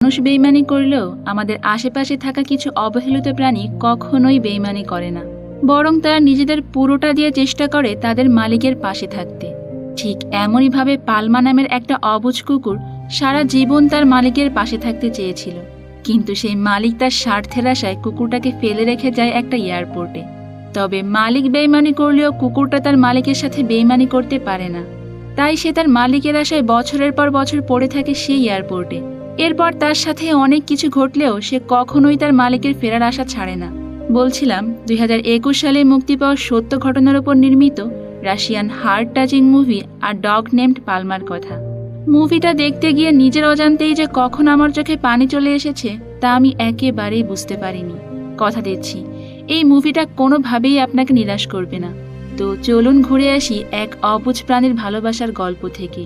মানুষ বেইমানি করলেও আমাদের আশেপাশে থাকা কিছু অবহেলিত প্রাণী কখনোই বেইমানি করে না, বরং তারা নিজেদের পুরোটা দিয়ে চেষ্টা করে তাদের মালিকের পাশে থাকতে। ঠিক এমনইভাবে পালমা নামের একটা অবুঝ কুকুর সারা জীবন তার মালিকের পাশে থাকতে চেয়েছিল, কিন্তু সেই মালিক তার স্বার্থের আশায় কুকুরটাকে ফেলে রেখে যায় একটা এয়ারপোর্টে। তবে মালিক বেইমানি করলেও কুকুরটা তার মালিকের সাথে বেইমানি করতে পারে না, তাই সে তার মালিকের আশায় বছরের পর বছর পড়ে থাকে সেই এয়ারপোর্টে। এরপর তার সাথে অনেক কিছু ঘটলেও সে কখনোই তার মালিকের ফেরার আশা ছাড়ে না। বলছিলাম 2021 সালে মুক্তি পাওয়া সত্য ঘটনার উপর নির্মিত রাশিয়ান হার্ট টাচিং মুভি আর ডগ নেমড পালমার কথা। মুভিটা দেখতে গিয়ে নিজের অজান্তেই যে কখন আমার চোখে পানি চলে এসেছে তা আমি একেবারেই বুঝতে পারিনি। কথা দিচ্ছি, এই মুভিটা কোনোভাবেই আপনাকে নিরাশ করবে না। তো চলুন ঘুরে আসি এক অবুঝ প্রাণীর ভালোবাসার গল্প থেকে।